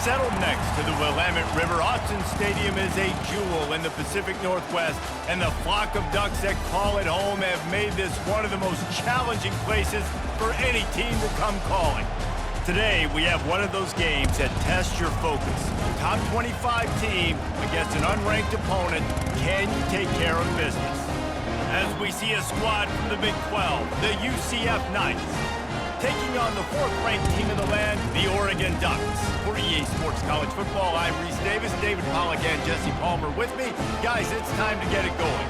Settled next to the Willamette River, Autzen Stadium is a jewel in the Pacific Northwest, and the flock of Ducks that call it home have made this one of the most challenging places for any team to come calling. Today, we have one of those games that tests your focus. Top 25 team against an unranked opponent. Can you take care of business? As we see a squad from the Big 12, the UCF Knights, taking on the fourth-ranked team in the land, the Oregon Ducks. For EA Sports College Football, I'm Reese Davis, David Pollack, and Jesse Palmer with me. Guys, it's time to get it going.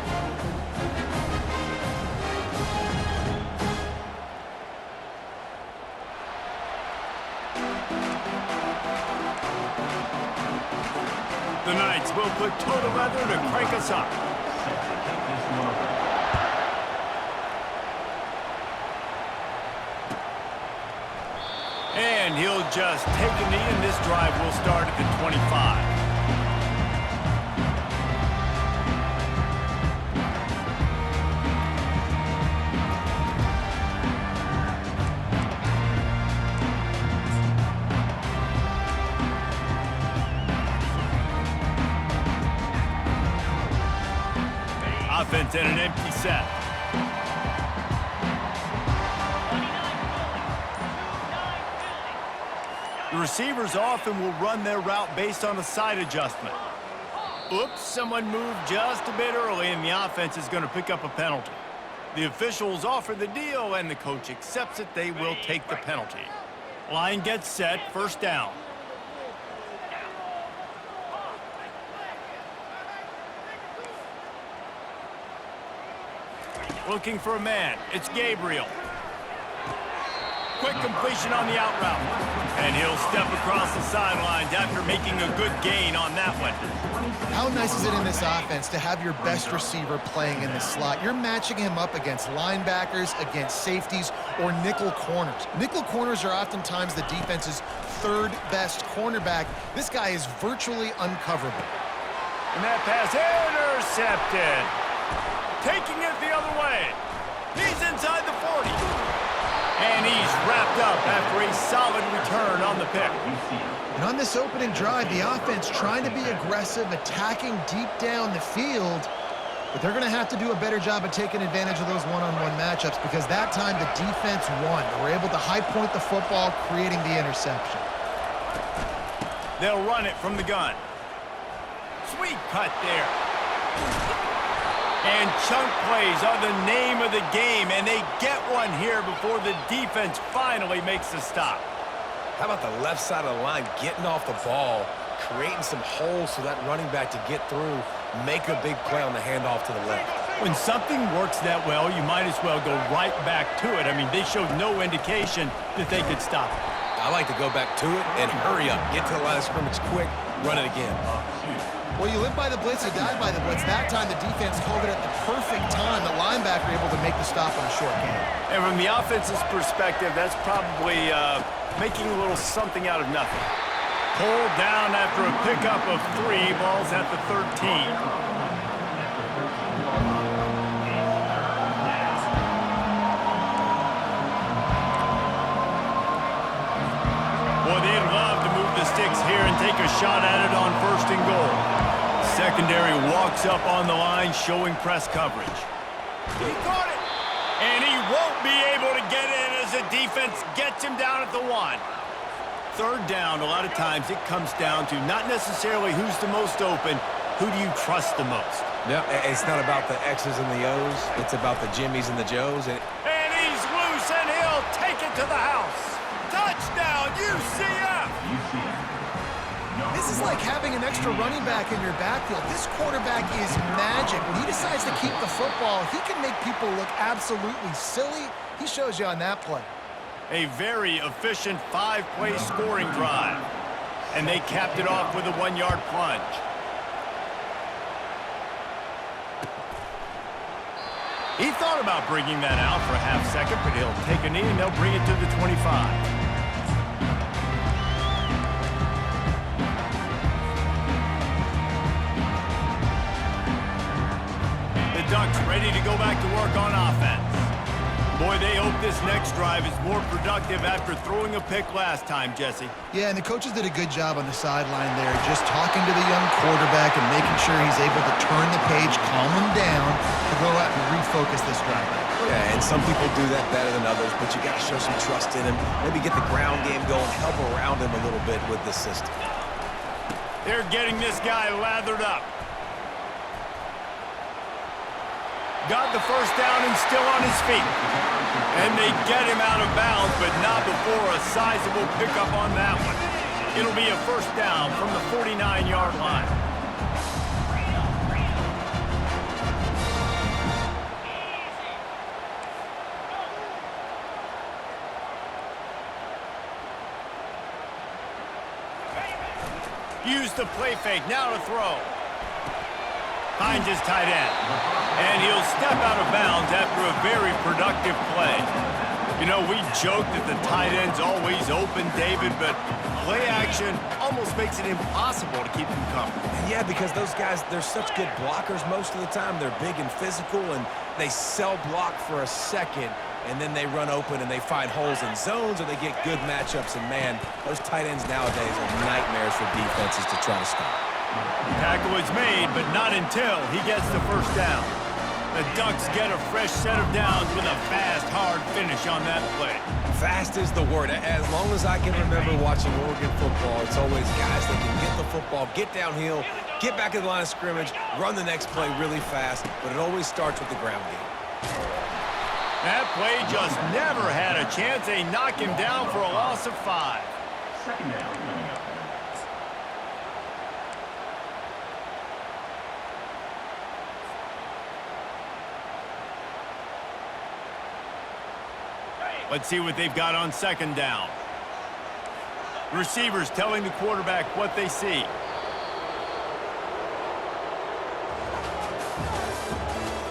The Knights will put total leather to crank us up. And he'll just take a knee, and this drive will start at the 25. Offense and an empty set. The receivers often will run their route based on a side adjustment. Oops, someone moved just a bit early, and the offense is going to pick up a penalty. The officials offer the deal, and the coach accepts it. They will take the penalty. Line gets set, first down. Looking for a man. It's Gabriel. Quick completion on the out route. And he'll step across the sidelines after making a good gain on that one. How nice is it in this offense to have your best receiver playing in the slot? You're matching him up against linebackers, against safeties, or nickel corners. Nickel corners are oftentimes the defense's third best cornerback. This guy is virtually uncoverable. And that pass intercepted. Taking it the other way. He's inside the 40. And he's wrapped up after a solid return on the pick. And on this opening drive, the offense trying to be aggressive, attacking deep down the field, but they're going to have to do a better job of taking advantage of those one-on-one matchups because that time the defense won. They were able to high point the football, creating the interception. They'll run it from the gun. Sweet cut there. And chunk plays are the name of the game, and they get one here before the defense finally makes a stop. How about the left side of the line getting off the ball, creating some holes for that running back to get through, make a big play on the handoff to the left. When something works that well, you might as well go right back to it. I mean, they showed no indication that they could stop it. I like to go back to it and hurry up. Get to the line of scrimmage quick, run it again. Well, you live by the blitz, you die by the blitz. That time, the defense called it at the perfect time. The linebacker able to make the stop on a short game. And from the offense's perspective, that's probably making a little something out of nothing. Pulled down after a pickup of 3, balls at the 13. Boy, they'd love to move the sticks here and take a shot at it on 1st and goal. Secondary walks up on the line, showing press coverage. He caught it! And he won't be able to get in as the defense gets him down at the 1. 3rd down, a lot of times it comes down to not necessarily who's the most open, who do you trust the most? No, it's not about the X's and the O's. It's about the Jimmys and the Joes. And he's loose, and he'll take it to the house. Touchdown, UCF! This is like having an extra running back in your backfield. This quarterback is magic. When he decides to keep the football, he can make people look absolutely silly. He shows you on that play. A very efficient 5-play scoring drive. And they capped it off with a 1-yard plunge. He thought about bringing that out for a half second, but he'll take a knee and they'll bring it to the 25. Ducks ready to go back to work on offense. Boy, Boy, they hope this next drive is more productive after throwing a pick last time, Jesse. Yeah, and the coaches did a good job on the sideline there, just talking to the young quarterback and making sure he's able to turn the page, calm him down, to go out and refocus this drive. Yeah, and some people do that better than others, but you got to show some trust in him. Maybe get the ground game going, help around him a little bit with this system. They're getting this guy lathered up. Got the first down and still on his feet. And they get him out of bounds, but not before a sizable pickup on that one. It'll be a first down from the 49-yard line. Use the play fake, now to throw. Finds his tight end. And he'll step out of bounds after a very productive play. You know, we joke that the tight end's always open, David, but play action almost makes it impossible to keep them coming. Yeah, because those guys, they're such good blockers most of the time. They're big and physical, and they sell block for a second, and then they run open and they find holes in zones, or they get good matchups. And, man, those tight ends nowadays are nightmares for defenses to try to stop. Tackle is made, but not until he gets the first down. The Ducks get a fresh set of downs with a fast, hard finish on that play. Fast is the word. As long as I can remember watching Oregon football, it's always guys that can get the football, get downhill, get back in the line of scrimmage, run the next play really fast, but it always starts with the ground game. That play just never had a chance. They knock him down for a loss of 5. Second down coming up. Let's see what they've got on second down. Receivers telling the quarterback what they see.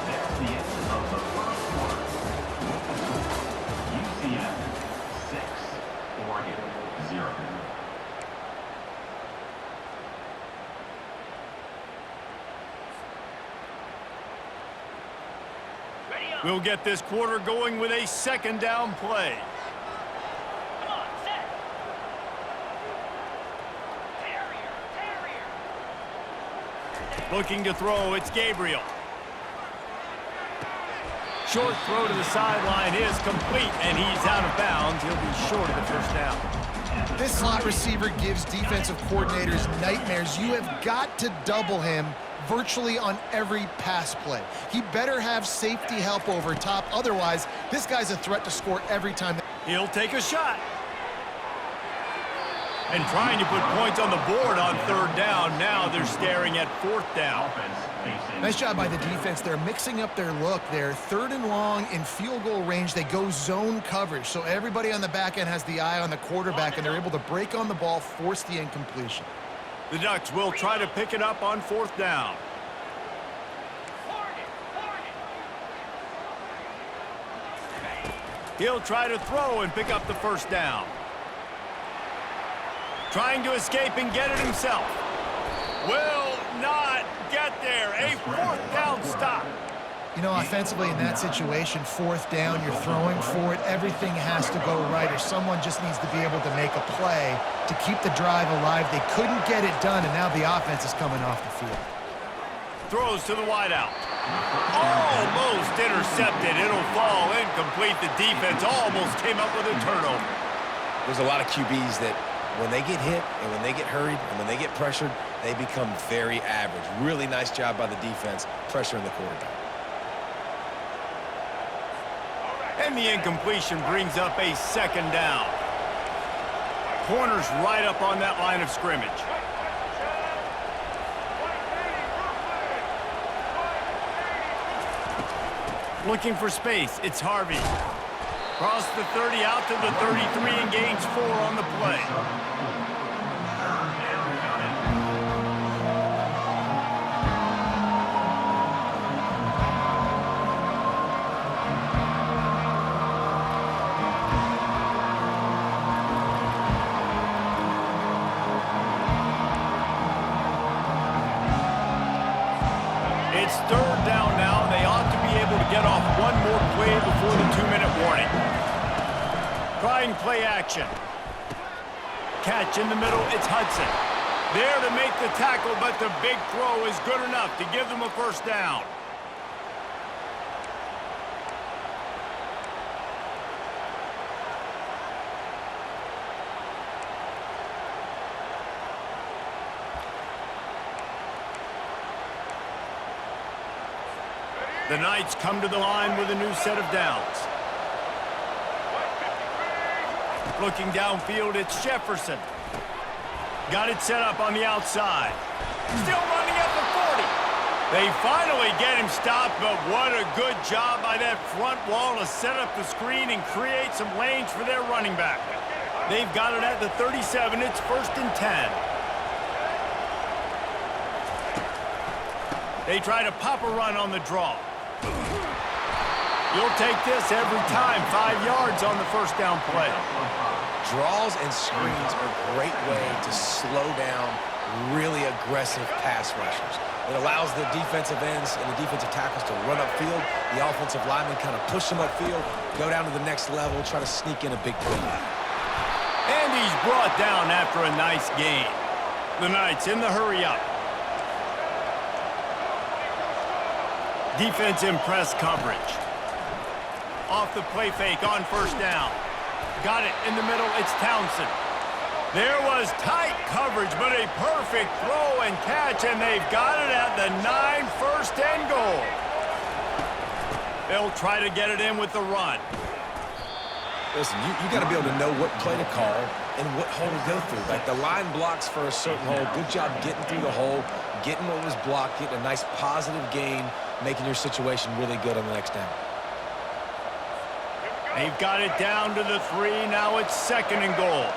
That's the end of the first quarter. UCF 6, Oregon 0. We'll get this quarter going with a second down play. Come on, set. Terrier. Looking to throw, it's Gabriel. Short throw to the sideline is complete, and he's out of bounds. He'll be short of the first down. This slot receiver gives defensive coordinators nightmares. You have got to double him virtually on every pass play. He better have safety help over top. Otherwise, this guy's a threat to score every time. He'll take a shot. And trying to put points on the board on third down. Now they're staring at fourth down. Nice job by the defense. They're mixing up their look. They're third and long in field goal range. They go zone coverage. So everybody on the back end has the eye on the quarterback, and they're able to break on the ball, force the incompletion. The Ducks will try to pick it up on fourth down. He'll try to throw and pick up the first down. Trying to escape and get it himself. Will not get there. A fourth down stop. You know, offensively in that situation, fourth down, you're throwing for it. Everything has to go right, or someone just needs to be able to make a play to keep the drive alive. They couldn't get it done, and now the offense is coming off the field. Throws to the wideout. Almost intercepted. It'll fall incomplete. The defense almost came up with a turnover. There's a lot of QBs that when they get hit and when they get hurried and when they get pressured, they become very average. Really nice job by the defense pressuring the quarterback. And the incompletion brings up a second down. Corner's right up on that line of scrimmage. Looking for space, it's Harvey. Cross the 30 out to the 33 and gains 4 on the play. It's third down now. They ought to be able to get off one more play before the 2-minute warning. trying play action. Catch in the middle, it's Hudson. There to make the tackle, but the big throw is good enough to give them a first down. The Knights come to the line with a new set of downs. Looking downfield, it's Jefferson. Got it set up on the outside. Still running at the 40. They finally get him stopped, but what a good job by that front wall to set up the screen and create some lanes for their running back. They've got it at the 37. It's 1st and 10. They try to pop a run on the draw. You'll take this every time. 5 yards on the first down play. Draws and screens are a great way to slow down really aggressive pass rushers. It allows the defensive ends and the defensive tackles to run upfield. The offensive linemen kind of push them upfield, go down to the next level, try to sneak in a big play. And he's brought down after a nice gain. The Knights in the hurry up. Defense in press coverage. Off the play fake on first down. Got it in the middle, it's Townsend. There was tight coverage, but a perfect throw and catch, and they've got it at the 9, 1st and goal. They'll try to get it in with the run. Listen, you got to be able to know what play to call and what hole to go through. Like the line blocks for a certain hole. Good job getting through the hole, getting what was blocked, getting a nice positive gain, making your situation really good on the next down. They've got it down to the 3. Now it's 2nd and goal.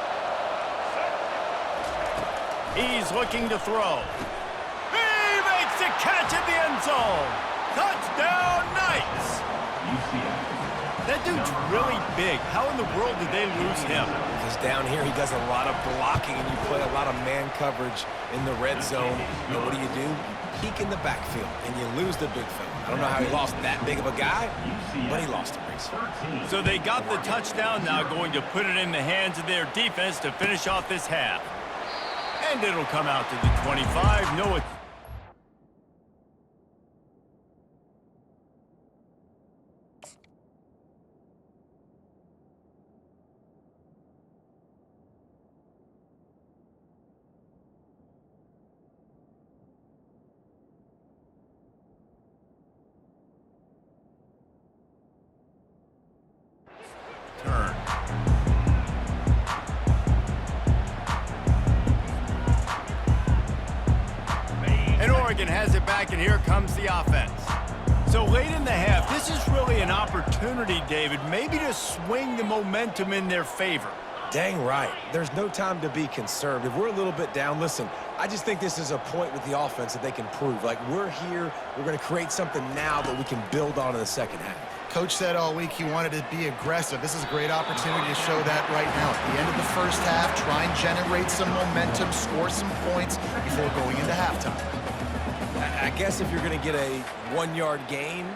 He's looking to throw. He makes the catch at the end zone. Touchdown, Knights. That dude's really big. How in the world did they lose him? Because down here he does a lot of blocking and you play a lot of man coverage in the red zone. And what do? You peek in the backfield and you lose the big fella. I don't know how he lost that big of a guy, but he lost a race. So they got the touchdown, now going to put it in the hands of their defense to finish off this half. And it'll come out to the 25. No, it's turn. And Oregon has it back, and here comes the offense. So late in the half, this is really an opportunity, David, maybe to swing the momentum in their favor. Dang right. There's no time to be conservative. We're a little bit down. Listen, I just think this is a point with the offense that they can prove. Like, we're here, we're going to create something now that we can build on in the second half. Coach said all week he wanted to be aggressive. This is a great opportunity to show that right now. At the end of the first half, try and generate some momentum, score some points before going into halftime. I guess if you're going to get a 1-yard gain,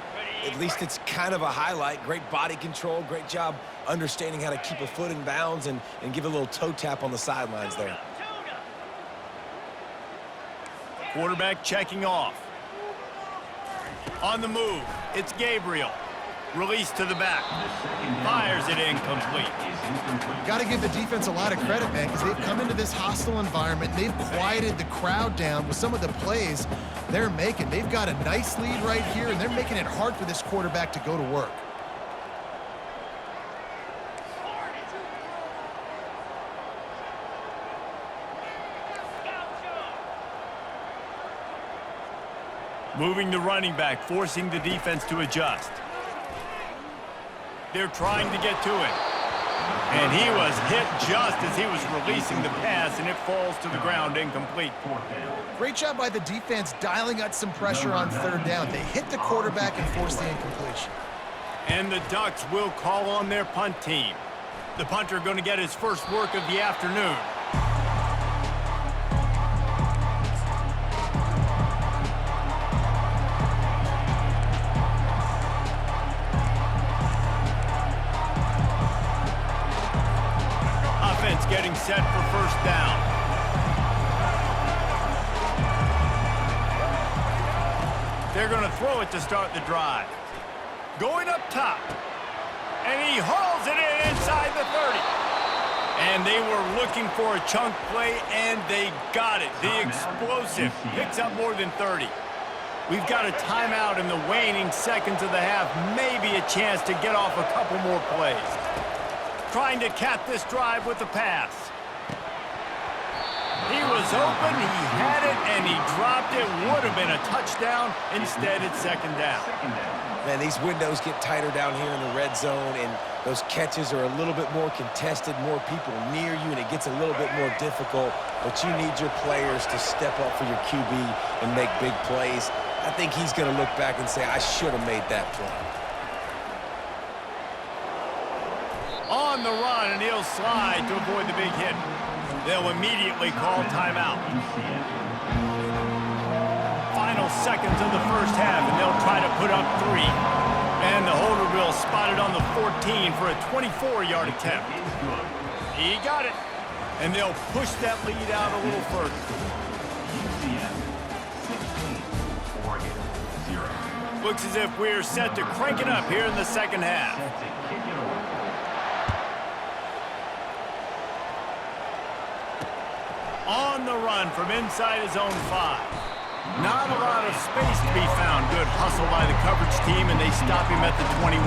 at least it's kind of a highlight. Great body control, great job understanding how to keep a foot in bounds and give a little toe tap on the sidelines there. Quarterback checking off. On the move, it's Gabriel. Release to the back. Fires it incomplete. Got to give the defense a lot of credit, man, because they've come into this hostile environment. They've quieted the crowd down with some of the plays they're making. They've got a nice lead right here, and they're making it hard for this quarterback to go to work. Moving the running back, forcing the defense to adjust. They're trying to get to it. And he was hit just as he was releasing the pass, and it falls to the ground incomplete. Great job by the defense dialing out some pressure on 3rd down. They hit the quarterback and forced the incompletion. And the Ducks will call on their punt team. The punter going to get his first work of the afternoon. getting set for first down. They're going to throw it to start the drive. Going up top. And he hauls it in inside the 30. And they were looking for a chunk play, and they got it. The explosive picks up more than 30. We've got a timeout in the waning seconds of the half. Maybe a chance to get off a couple more plays. Trying to cap this drive with a pass. He was open, he had it, and he dropped it. Would have been a touchdown. Instead, it's second down. Man, these windows get tighter down here in the red zone, and those catches are a little bit more contested, more people near you, and it gets a little bit more difficult. But you need your players to step up for your QB and make big plays. I think he's going to look back and say, I should have made that play. On the run, and he'll slide to avoid the big hit. They'll immediately call timeout. Final seconds of the first half, and they'll try to put up 3. And the holder will spot it on the 14 for a 24-yard attempt. He got it. And they'll push that lead out a little further. UCF 16, Oregon 0. Looks as if we're set to crank it up here in the second half. Set to kick it away. On the run from inside his own 5. Not a lot of space to be found. Good hustle by the coverage team, and they stop him at the 21.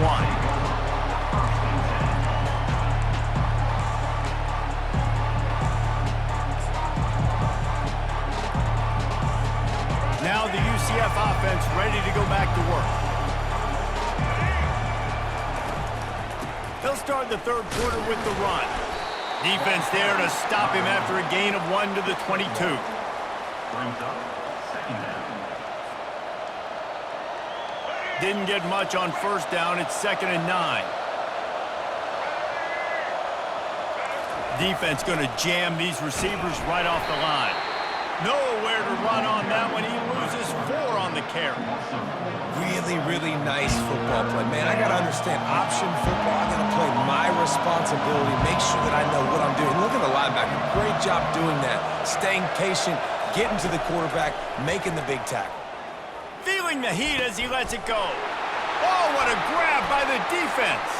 Now the UCF offense ready to go back to work. He'll start the third quarter with the run. Defense there to stop him after a gain of 1 to the 22. Brings up second down. Didn't get much on first down. It's 2nd and 9. Defense going to jam these receivers right off the line. Nowhere to run on that one. He loses 4 on the carry. Really, really nice football play. Man, I got to understand, option football, I got to play my responsibility, make sure that I know what I'm doing. Look at the linebacker. Great job doing that. Staying patient, getting to the quarterback, making the big tackle. Feeling the heat as he lets it go. Oh, what a grab by the defense.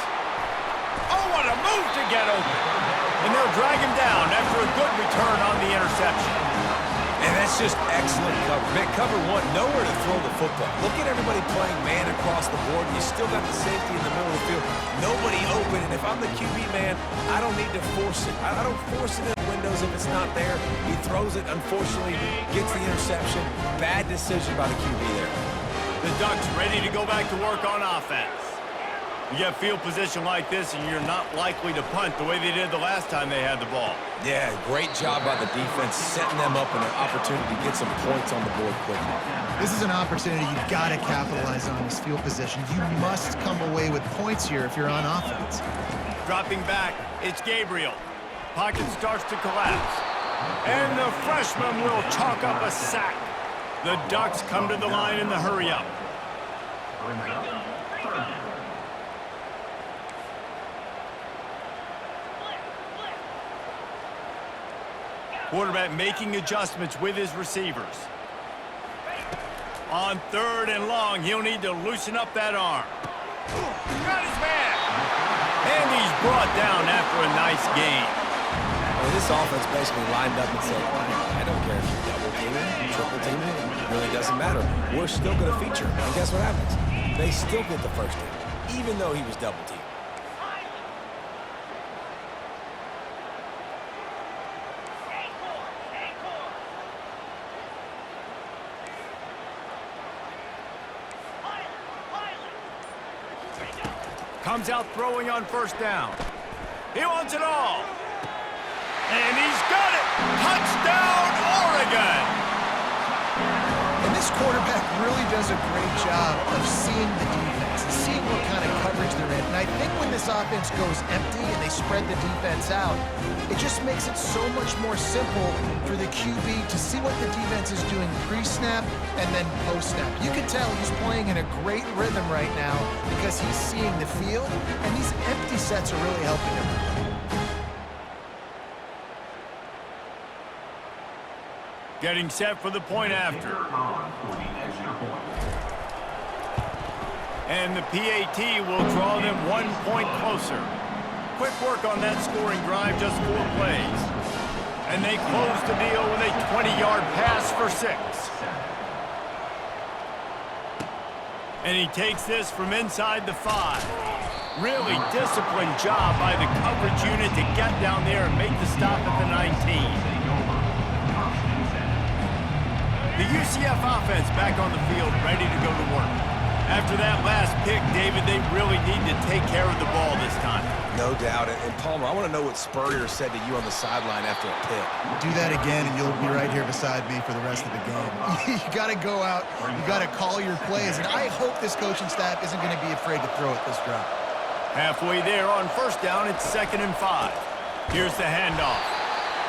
Oh, what a move to get open. And they'll drag him down after a good return on the interception. And that's just excellent cover. Man, cover 1, nowhere to throw the football. Look at everybody playing man across the board. You still got the safety in the middle of the field. Nobody open, and if I'm the QB, man, I don't need to force it. I don't force it in the windows if it's not there. He throws it, unfortunately, gets the interception. Bad decision by the QB there. The Ducks ready to go back to work on offense. You get field position like this, and you're not likely to punt the way they did the last time they had the ball. Yeah, great job by the defense, setting them up in an opportunity to get some points on the board quickly. This is an opportunity you've got to capitalize on this field position. You must come away with points here if you're on offense. Dropping back, it's Gabriel. Pocket starts to collapse. And the freshman will chalk up a sack. The Ducks come to the line in the hurry-up. Brings up third down. Quarterback making adjustments with his receivers. On 3rd and long, he'll need to loosen up that arm. Got his man. And he's brought down after a nice gain. Well, this offense basically lined up and said, I don't care if you double team it, triple team it, it really doesn't matter. We're still going to feature him. And guess what happens? They still get the first down, even though he was double teamed. Comes out throwing on first down. He wants it all. And he's got it. Touchdown, Oregon. And this quarterback really does a great job of seeing the defense and seeing what kind of coverage they're in. And I think when this offense goes empty and they spread the defense out, it just makes it so much more simple for the QB to see what the defense is doing pre-snap and then post-snap. You can tell he's playing in a great rhythm right now because he's seeing the field, and these empty sets are really helping him. Getting set for the point after. On for the extra point. And the PAT will draw them 1 point closer. Quick work on that scoring drive, just 4 plays. And they close the deal with a 20-yard pass for 6. And he takes this from inside the 5. Really disciplined job by the coverage unit to get down there and make the stop at the 19. The UCF offense back on the field, ready to go to work. After that last pick, David, they really need to take care of the ball this time. No doubt. And Palmer, I want to know what Spurrier said to you on the sideline after a pick. Do that again, and you'll be right here beside me for the rest of the game. You got to go out. You got to call your plays, and I hope this coaching staff isn't going to be afraid to throw it this drive. Halfway there on first down, it's 2nd and 5. Here's the handoff.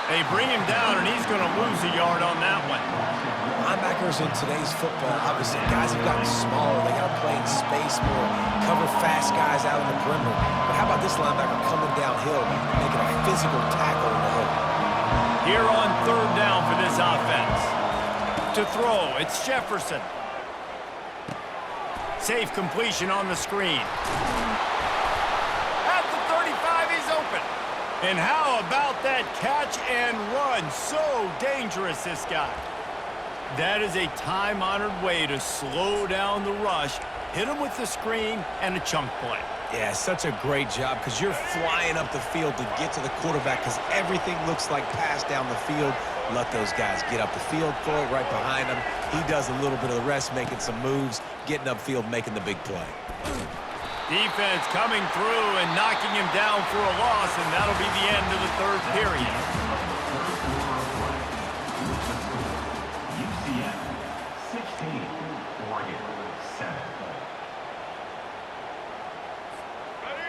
They bring him down, and he's going to lose a yard on that one. Linebackers in today's football, obviously, guys have gotten smaller. They got to play in space more, cover fast guys out in the perimeter. But how about this linebacker coming downhill, making a physical tackle in the hole? Here on 3rd down for this offense. To throw, it's Jefferson. Safe completion on the screen. At the 35, he's open. And how about that catch and run? So dangerous, this guy. That is a time-honored way to slow down the rush, hit him with the screen, and a chunk play. Yeah, such a great job because you're flying up the field to get to the quarterback because everything looks like pass down the field. Let those guys get up the field, throw it right behind him. He does a little bit of the rest, making some moves, getting upfield, making the big play. Defense coming through and knocking him down for a loss, and that'll be the end of the 3rd period. UCF 16, Oregon 7.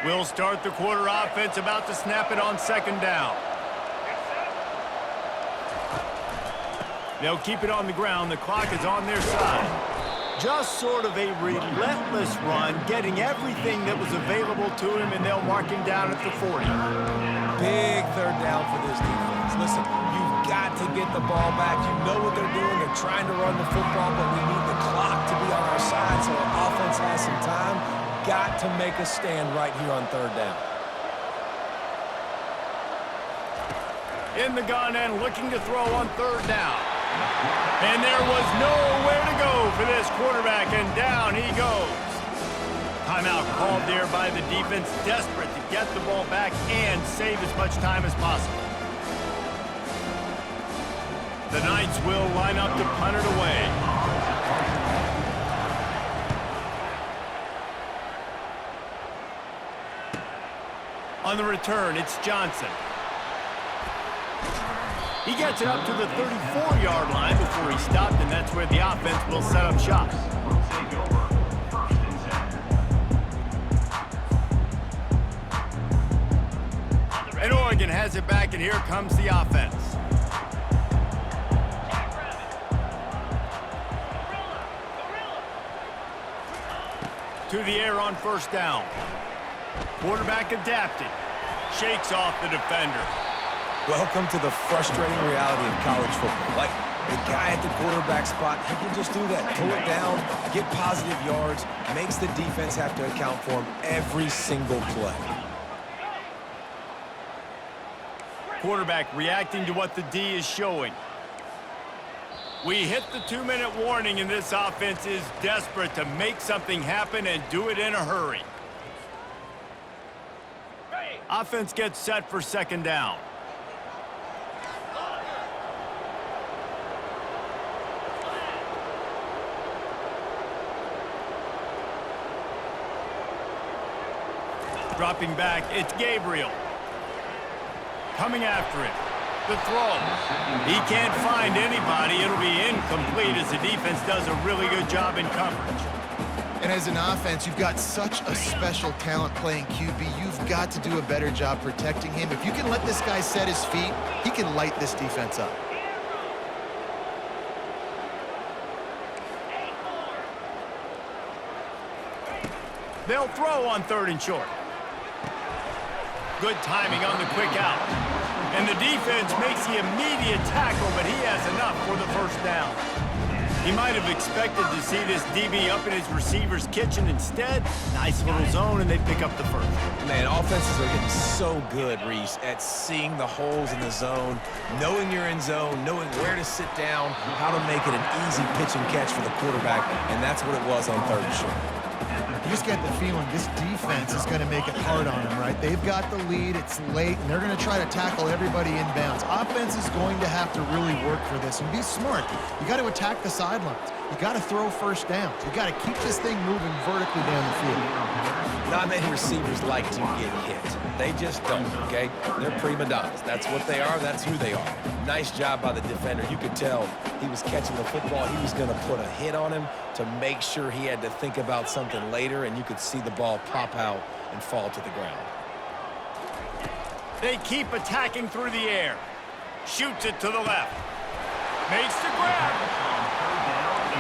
We'll start the quarter offense, about to snap it on 2nd down. They'll keep it on the ground. The clock is on their side. Just sort of a relentless run, getting everything that was available to him, and they'll mark him down at the 40. Big 3rd down for this defense. Listen, you've got to get the ball back. You know what they're doing. They're trying to run the football, but we need the clock to be on our side so our offense has some time. Got to make a stand right here on 3rd down. In the gun and looking to throw on 3rd down. And there was nowhere to go for this quarterback, and down he goes. Timeout called there by the defense, desperate to get the ball back and save as much time as possible. The Knights will line up to punt it away. On the return, it's Johnson. He gets it up to the 34-yard line before he stopped, and that's where the offense will set up shop. Take over 1st and 7. And Oregon has it back, and here comes the offense. To the air on 1st down. Quarterback adapted. Shakes off the defender. Welcome to the frustrating reality of college football. Like, the guy at the quarterback spot, he can just do that. Pull it down, get positive yards, makes the defense have to account for him every single play. Quarterback reacting to what the D is showing. We hit the 2-minute warning, and this offense is desperate to make something happen and do it in a hurry. Offense gets set for 2nd down. Dropping back, it's Gabriel. Coming after him. The throw. He can't find anybody. It'll be incomplete as the defense does a really good job in coverage. And as an offense, you've got such a special talent playing QB. You've got to do a better job protecting him. If you can let this guy set his feet, he can light this defense up. They'll throw on 3rd and short. Good timing on the quick out. And the defense makes the immediate tackle, but he has enough for the first down. He might have expected to see this DB up in his receiver's kitchen. Instead, nice little zone, and they pick up the first. Man, offenses are getting so good, Reese, at seeing the holes in the zone, knowing you're in zone, knowing where to sit down, how to make it an easy pitch and catch for the quarterback, and that's what it was on 3rd and short. You just get the feeling this defense is going to make it hard on them, right? They've got the lead, it's late, and they're going to try to tackle everybody inbounds. Offense is going to have to really work for this and be smart. You got to attack the sidelines. You got to throw first downs. You got to keep this thing moving vertically down the field. Not many receivers like to get hit. They just don't, okay? They're prima donnas. That's what they are. That's who they are. Nice job by the defender. You could tell he was catching the football. He was going to put a hit on him to make sure he had to think about something later, and you could see the ball pop out and fall to the ground. They keep attacking through the air. Shoots it to the left. Makes the grab.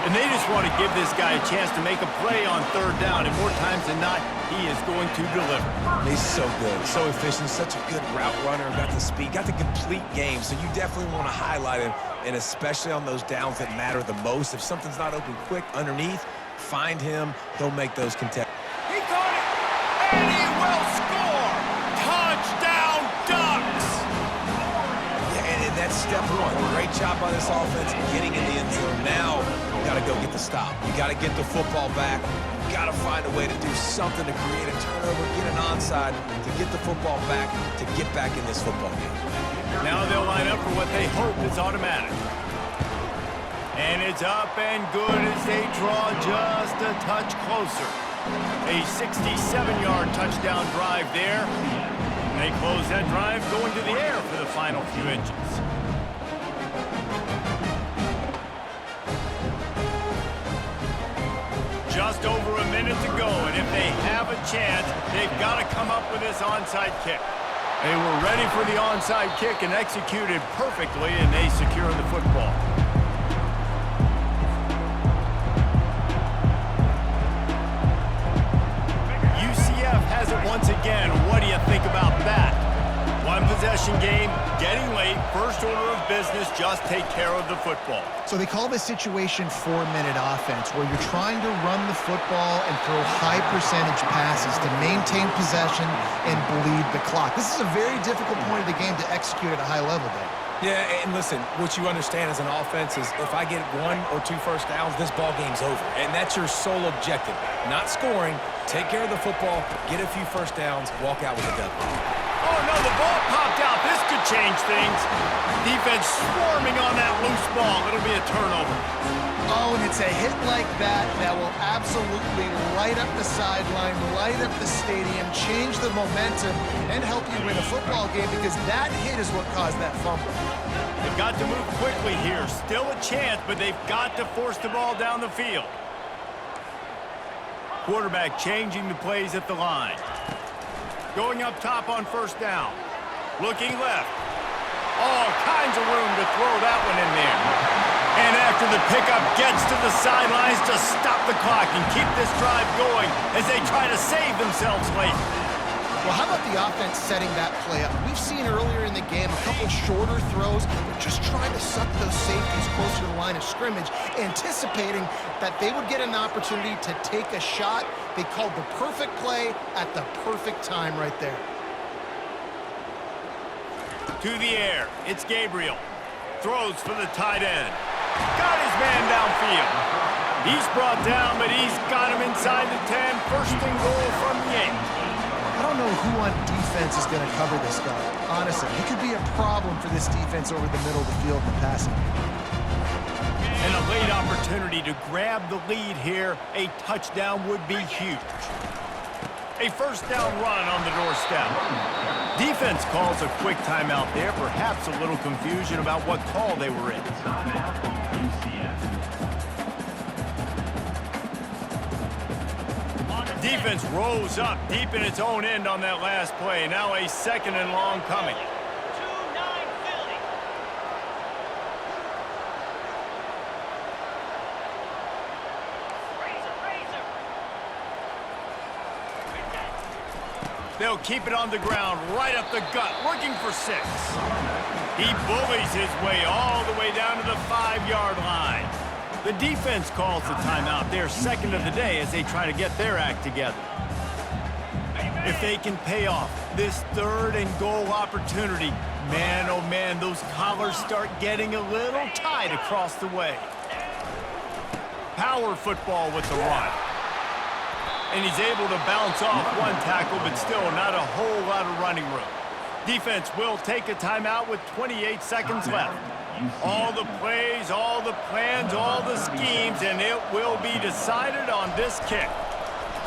And they just want to give this guy a chance to make a play on 3rd down, and more times than not, he is going to deliver. He's so good, so efficient, such a good route runner, got the speed, got the complete game, so you definitely want to highlight him, and especially on those downs that matter the most. If something's not open quick underneath, find him, he'll make those contests. He caught it, and he will score! Touchdown, Ducks! Yeah, and that's step one. Great job by this offense getting in the end zone. Now, you got to go get the stop. You got to get the football back. You got to find a way to do something to create a turnover, get an onside, to get the football back, to get back in this football game. Now they'll line up for what they hope is automatic. And it's up and good as they draw just a touch closer. A 67-yard touchdown drive there. And they close that drive going to the air for the final few inches. Just over a minute to go, and if they have a chance, they've got to come up with this onside kick. They were ready for the onside kick and executed perfectly, and they secure the football. UCF has it once again. What do you think about that? One possession game, getting late, first order of business, just take care of the football. So they call this situation 4-minute offense, where you're trying to run the football and throw high percentage passes to maintain possession and bleed the clock. This is a very difficult point of the game to execute at a high level, Dave. Yeah, and listen, what you understand as an offense is if I get 1 or 2 first downs, this ball game's over. And that's your sole objective. Not scoring, take care of the football, get a few first downs, walk out with a W. Oh, no, the ball popped out. This could change things. Defense swarming on that loose ball. It'll be a turnover. Oh, and it's a hit like that that will absolutely light up the sideline, light up the stadium, change the momentum, and help you win a football game, because that hit is what caused that fumble. They've got to move quickly here. Still a chance, but they've got to force the ball down the field. Quarterback changing the plays at the line. Going up top on first down. Looking left. All kinds of room to throw that one in there. And after the pickup gets to the sidelines to stop the clock and keep this drive going as they try to save themselves late. Well, how about the offense setting that play up? We've seen earlier in the game a couple shorter throws. They're just trying to suck those safeties closer to the line of scrimmage, anticipating that they would get an opportunity to take a shot. They called the perfect play at the perfect time right there. To the air, it's Gabriel. Throws for the tight end. Got his man downfield. He's brought down, but he's got him inside the 10. First and goal from the 8. I don't know who on defense is going to cover this guy. Honestly, he could be a problem for this defense over the middle of the field in the passing game. And a late opportunity to grab the lead here. A touchdown would be huge. A first down run on the doorstep. Defense calls a quick timeout there. Perhaps a little confusion about what call they were in. Defense rose up deep in its own end on that last play. Now a 2nd and long coming. 2-9 Philly. Razor. They'll keep it on the ground, right up the gut, looking for 6. He bullies his way all the way down to the 5-yard line. The defense calls the timeout. They're second of the day as they try to get their act together. If they can pay off this 3rd and goal opportunity, man, oh man, those collars start getting a little tight across the way. Power football with the run. And he's able to bounce off one tackle, but still not a whole lot of running room. Defense will take a timeout with 28 seconds left. All the plays, all the plans, all the schemes, and it will be decided on this kick.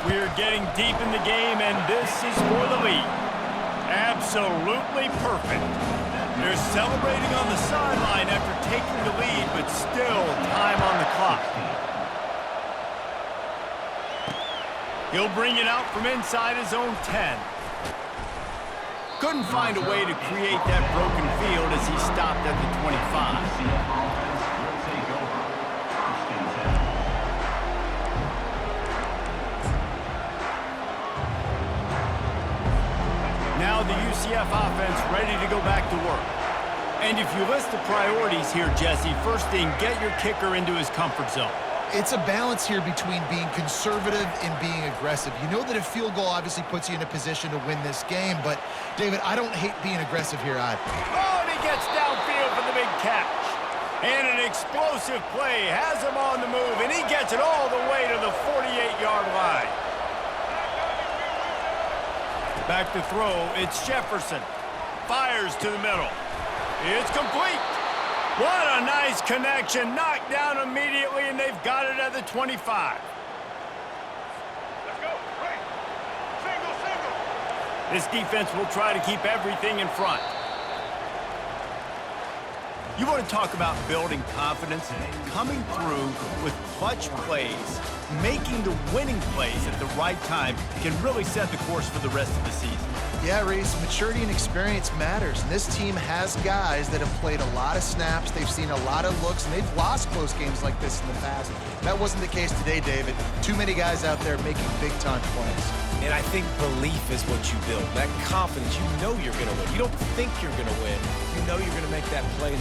We're getting deep in the game, and this is for the lead. Absolutely perfect. They're celebrating on the sideline after taking the lead, but still time on the clock. He'll bring it out from inside his own 10. Couldn't find a way to create that broken field as he stopped at the 25. Now the UCF offense ready to go back to work. And if you list the priorities here, Jesse, first thing, get your kicker into his comfort zone. It's a balance here between being conservative and being aggressive. You know that a field goal obviously puts you in a position to win this game, but, David, I don't hate being aggressive here either. Oh, and he gets downfield for the big catch. And an explosive play has him on the move, and he gets it all the way to the 48-yard line. Back to throw, it's Jefferson. Fires to the middle. It's complete. What a nice connection. Knocked down immediately, and they've got it at the 25. Let's go. Right. Single. This defense will try to keep everything in front. You want to talk about building confidence? Coming through with clutch plays, making the winning plays at the right time can really set the course for the rest of the season. Yeah, Reese, maturity and experience matters. And this team has guys that have played a lot of snaps. They've seen a lot of looks, and they've lost close games like this in the past. That wasn't the case today, David. Too many guys out there making big-time plays. And I think belief is what you build. That confidence, you know you're going to win. You don't think you're going to win. You know you're going to make that play.